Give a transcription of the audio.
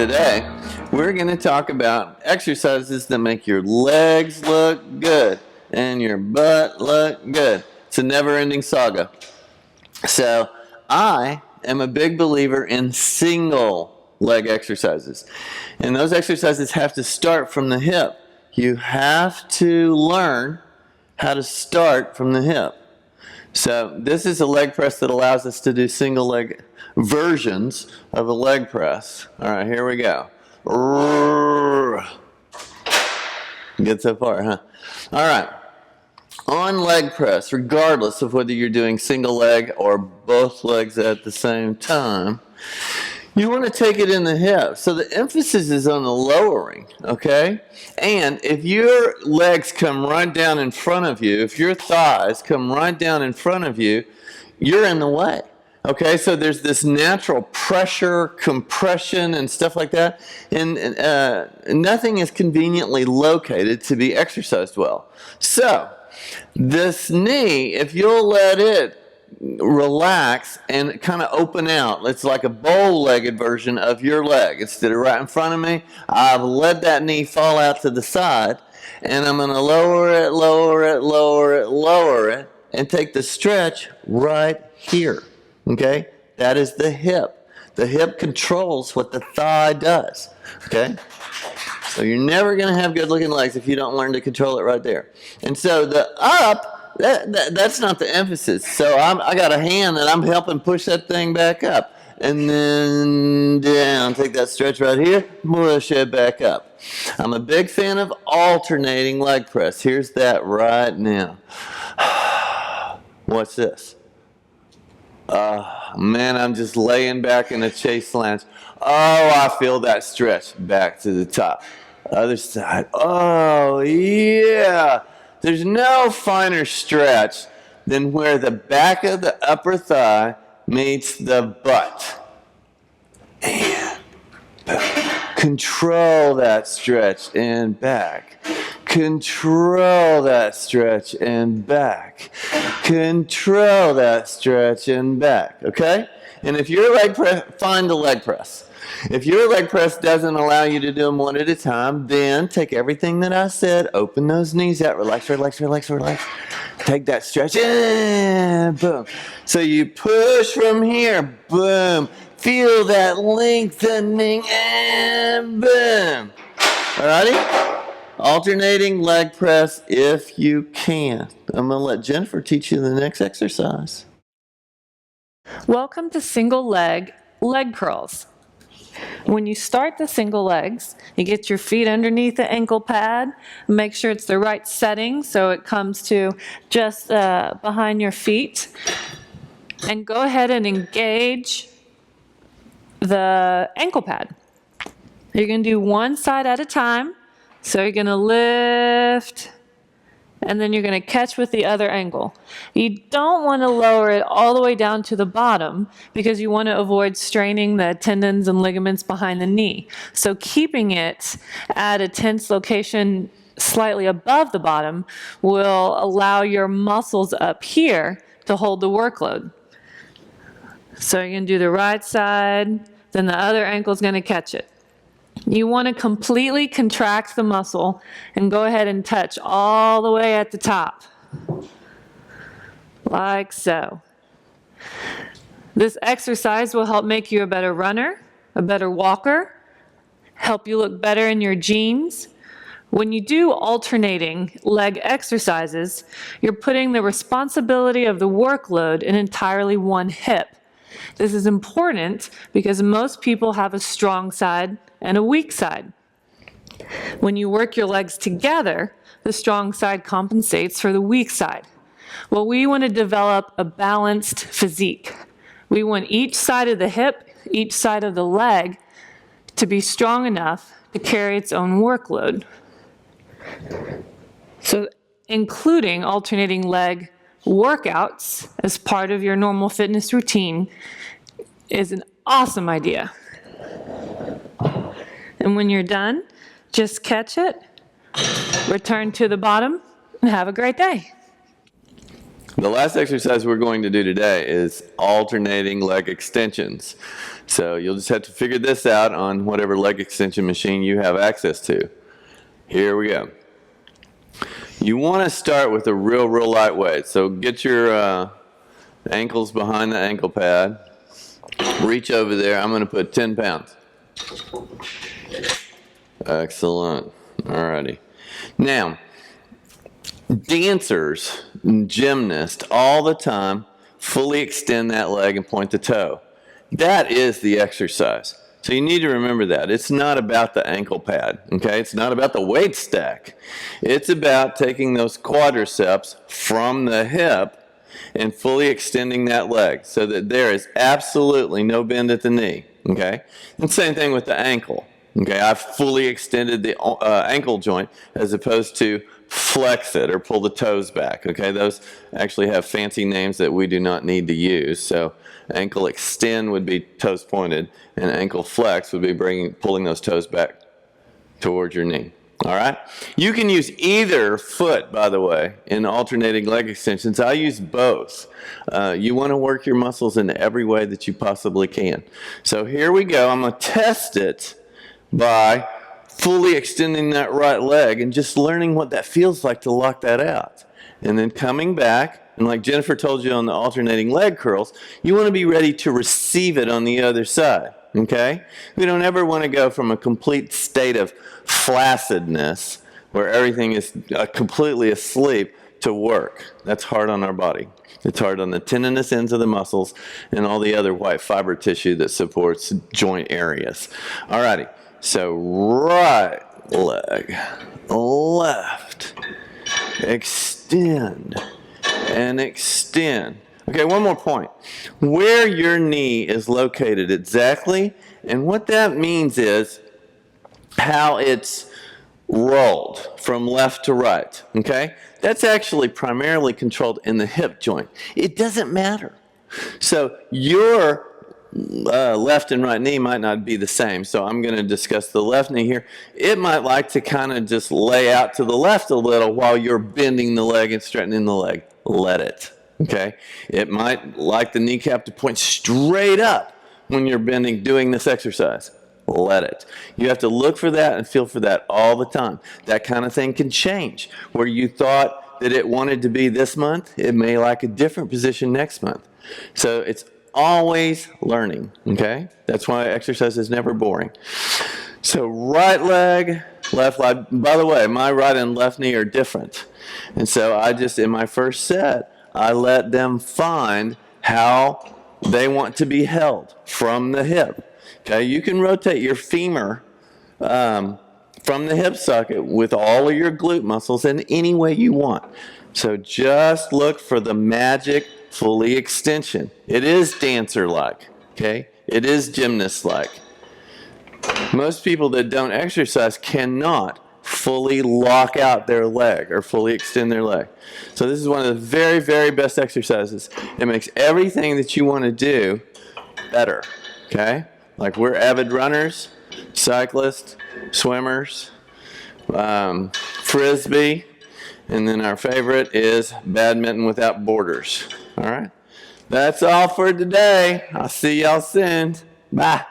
today we're going to talk about exercises that make your legs look good and your butt look good. It's a never-ending saga. So I am a big believer in single leg exercises. And those exercises have to start from the hip. You have to learn how to start from the hip. So this is a leg press that allows us to do single leg versions of a leg press. All right, here we go. Good so far, huh? All right. On leg press, regardless of whether you're doing single leg or both legs at the same time, you want to take it in the hip. So the emphasis is on the lowering, okay? And if your legs come right down in front of you, if your thighs come right down in front of you, you're in the way. Okay, so there's this natural pressure, compression, and stuff like that. And nothing is conveniently located to be exercised well. So this knee, if you'll let it relax and kind of open out. It's like a bow-legged version of your leg. Instead of right in front of me, I've let that knee fall out to the side, and I'm going to lower it, lower it, lower it, lower it, and take the stretch right here. Okay? That is the hip. The hip controls what the thigh does. Okay? So you're never going to have good-looking legs if you don't learn to control it right there. And so the up, that's not the emphasis. So I got a hand that I'm helping push that thing back up. And then down. Take that stretch right here. Push it back up. I'm a big fan of alternating leg press. Here's that right now. What's this? Man, I'm just laying back in a chase lunge. Oh, I feel that stretch back to the top. Other side. Oh, yeah. There's no finer stretch than where the back of the upper thigh meets the butt. And control that stretch and back. Control that stretch and back. Control that stretch and back. Okay? And if your leg press, find the leg press. If your leg press doesn't allow you to do them one at a time, then take everything that I said, open those knees out, relax, relax, relax, relax. Take that stretch, and boom. So you push from here, boom. Feel that lengthening, and boom. Alrighty? Alternating leg press if you can. I'm going to let Jennifer teach you the next exercise. Welcome to single leg curls. When you start the single legs, you get your feet underneath the ankle pad. Make sure it's the right setting so it comes to just behind your feet. And go ahead and engage the ankle pad. You're going to do one side at a time. So you're going to lift, and then you're going to catch with the other ankle. You don't want to lower it all the way down to the bottom because you want to avoid straining the tendons and ligaments behind the knee. So keeping it at a tense location slightly above the bottom will allow your muscles up here to hold the workload. So you're going to do the right side, then the other ankle is going to catch it. You want to completely contract the muscle and go ahead and touch all the way at the top, like so. This exercise will help make you a better runner, a better walker, help you look better in your jeans. When you do alternating leg exercises, you're putting the responsibility of the workload in entirely one hip. This is important because most people have a strong side and a weak side. When you work your legs together, the strong side compensates for the weak side. Well, we want to develop a balanced physique. We want each side of the hip, each side of the leg to be strong enough to carry its own workload. So including alternating leg workouts as part of your normal fitness routine is an awesome idea. And when you're done, just catch it, return to the bottom, and have a great day. The last exercise we're going to do today is alternating leg extensions. So you'll just have to figure this out on whatever leg extension machine you have access to. Here we go. You want to start with a real light weight. So get your ankles behind the ankle pad. Reach over there. I'm going to put 10 pounds. Excellent. Alrighty. Now, dancers, gymnasts, all the time, fully extend that leg and point the toe. That is the exercise. So you need to remember that. It's not about the ankle pad, okay? It's not about the weight stack. It's about taking those quadriceps from the hip and fully extending that leg so that there is absolutely no bend at the knee, okay? And same thing with the ankle, okay? I've fully extended the ankle joint as opposed to flex it or pull the toes back, okay? Those actually have fancy names that we do not need to use. So ankle extend would be toes pointed, and ankle flex would be pulling those toes back towards your knee. All right? You can use either foot, by the way, in alternating leg extensions. I use both. You want to work your muscles in every way that you possibly can. So here we go. I'm going to test it by fully extending that right leg and just learning what that feels like to lock that out. And then coming back, and like Jennifer told you on the alternating leg curls, you want to be ready to receive it on the other side, okay? We don't ever want to go from a complete state of flaccidness where everything is completely asleep to work. That's hard on our body. It's hard on the tendinous ends of the muscles and all the other white fiber tissue that supports joint areas. All righty. So right leg, left, extend, and extend. Okay, one more point. Where your knee is located exactly, and what that means is how it's rolled from left to right, okay? That's actually primarily controlled in the hip joint. It doesn't matter. So your left and right knee might not be the same. So I'm going to discuss the left knee here. It might like to kind of just lay out to the left a little while you're bending the leg and straightening the leg. Let it. Okay? It might like the kneecap to point straight up when you're bending, doing this exercise. Let it. You have to look for that and feel for that all the time. That kind of thing can change. Where you thought that it wanted to be this month, it may like a different position next month. So it's always learning, okay? That's why exercise is never boring. So right leg, left leg. By the way, my right and left knee are different. And so I just, in my first set, I let them find how they want to be held from the hip. Okay, you can rotate your femur from the hip socket with all of your glute muscles in any way you want. So just look for the magic fully extension. It is dancer-like, okay? It is gymnast-like. Most people that don't exercise cannot fully lock out their leg or fully extend their leg. So this is one of the very, very best exercises. It makes everything that you want to do better, okay? Like we're avid runners, cyclists, swimmers, frisbee, and then our favorite is badminton without borders. All right? That's all for today. I'll see y'all soon. Bye.